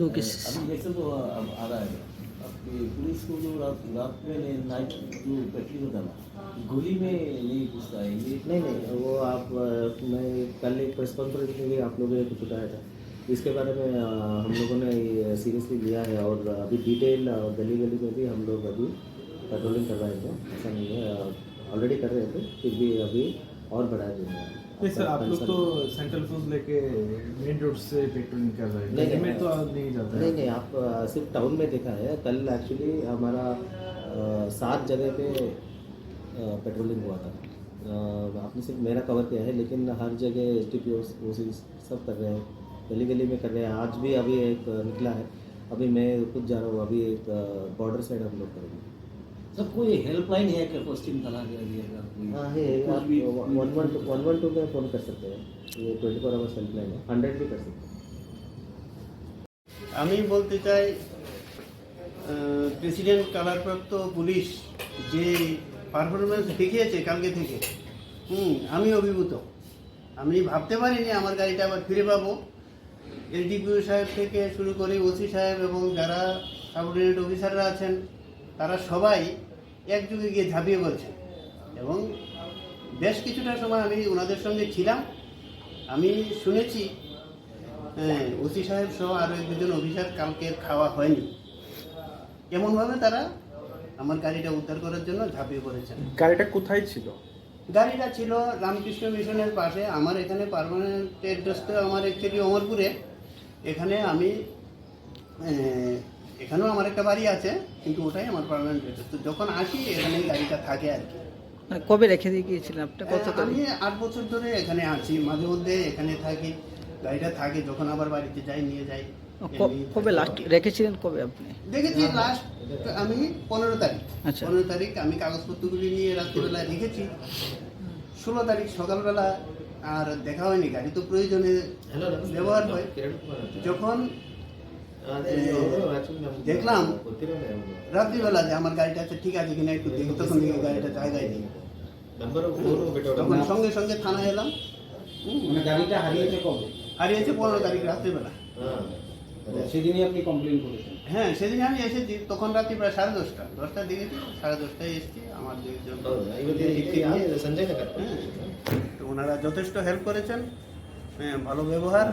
दो केस। अभी जैसे तो अब आ रहा है आपकी पुलिस को जो रात में नाइट जो पेट्रोल होता ना गोली में नहीं घुसता है ये। नहीं वो आप मैं कल एक प्रेस कॉन्फ्रेंस में भी आप लोगों ने कुछ बताया था, इसके बारे में हम लोगों ने सीरियसली लिया है और अभी डिटेल गली गली में भी हम लोग अभी पेट्रोलिंग कर रहे थे। ऐसा नहीं है, ऑलरेडी कर रहे थे, फिर भी अभी और बढ़ा देंगे। नहीं सर, आप लोग तो सेंट्रल फोर्स लेके मेन रोड से पेट्रोलिंग कर रहे हैं, दिल्ली में तो नहीं जाता है। नहीं आप सिर्फ टाउन में देखा है। कल एक्चुअली हमारा 7 जगह पे पेट्रोलिंग हुआ था। आपने सिर्फ मेरा कवर किया है, लेकिन हर जगह STP सब कर रहे हैं, गली गली में कर रहे हैं। आज भी अभी एक निकला है, अभी मैं खुद जा रहा हूँ, अभी एक बॉर्डर साइड हम लोग करेंगे। सब कोई हेल्पलाइन है क्या पश्चिम थाना के एरिया का? हाँ है, आप 112 में फ़ोन कर सकते हैं, ये 24 आवर्स हेल्पलाइन है, 100 भी कर सकते हैं। আমি বলতে চাই প্রেসিডেন্ট কালারপ্রাপ্ত পুলিশ যে পারফরমেন্স দেখিয়েছে কালকে থেকে, আমি অভিভূত। আমি ভাবতে পারিনি আমার গাড়িটা আবার ফিরে পাবো। এসডিপিও সাহেব থেকে শুরু করে ওসি সাহেব এবং যারা সাবঅর্ডিনেট অফিসাররা আছেন তারা সবাই একযোগে গিয়ে ঝাঁপিয়ে পড়ছেন এবং বেশ কিছুটা সময় আমি ওনাদের সঙ্গে ছিলাম। আমি শুনেছি ওসি সাহেব সহ আরও 1-2 জন অফিসার কালকে খাওয়া হয়নি, এমনভাবে তারা আমার গাড়িটা উদ্ধার করার জন্য ঝাঁপিয়ে পড়েছেন। গাড়িটা কোথায় ছিল? গাড়িটা ছিল রামকৃষ্ণ মিশনের পাশে। আমার এখানে পার্মানেন্ট অ্যাড্রেস তো আমার অ্যাকচুয়ালি অমরপুরে। এখানে আমি এখানেও আমার একটা বাড়ি আছে, কিন্তু ওটাই আমার পার্মানেন্ট অ্যাড্রেস। তো যখন আসি এখানে গাড়িটা থাকে আর কি। মানে কবে রেখে দিয়ে গিয়েছিলেন আপনি? কত আমি 8 বছর ধরে এখানে আছি, মাঝে মধ্যে এখানে থাকি, গাড়িটা থাকে, যখন আবার বাড়িতে যাই নিয়ে যাই। কবে লাস্ট রেখেছিলেন কবে আপনি? দেখেছি লাস্ট আমি 15 তারিখ। আচ্ছা। 15 তারিখ আমি কাগজপত্রগুলি নিয়ে রাত্রিবেলা রেখেছি। 16 তারিখ সকালবেলা আর দেখা হয়নি। গাড়ি তো প্রয়োজনে ব্যবহার হয়। যখন দেখলাম রাত্রিবেলা যে আমার গাড়িটা আছে ঠিক আছে কিনা একটু দেখি, তখন দেখি গাড়িটা জায়গায় নেই। তখন সঙ্গে সঙ্গে থানায় এলাম। গাড়িটা হারিয়েছে কবে? হারিয়েছে 15 তারিখ রাত্রিবেলা। সেদিনই আপনি কমপ্লেন করেছেন? হ্যাঁ, সেদিন আমি এসেছি, তখন রাত্রি প্রায় 10:30। 10টার দিকে 10:30টায় এসেছি। আমার তো ওনারা যথেষ্ট হেল্প করেছেন, ভালো ব্যবহার।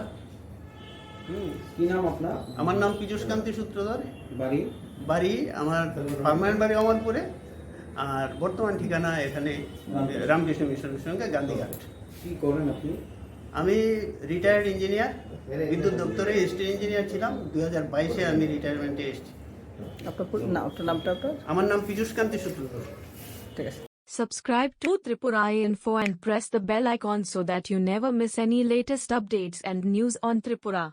কি নাম আপনার? আমার নাম পীযূষকান্তি সূত্রধর। বাড়ি? বাড়ি আমার পার্মানেন্ট বাড়ি অমরপুরে, আর বর্তমান ঠিকানা এখানে রামকৃষ্ণ মিশনের সঙ্গে গান্ধীঘাট। কি করেন আপনি? আমি রিটায়ার্ড ইঞ্জিনিয়ার, বিদ্যুৎ দপ্তরে স্টেট ইঞ্জিনিয়ার ছিলাম। 2022-এ আমি রিটায়ারমেন্টে এসেছি। আপনার নামটা? আমার নাম পীযূষকান্তি সূত্রধর। ঠিক আছে। Subscribe to Tripura Info and press the bell icon so that you never miss any latest updates and news on Tripura.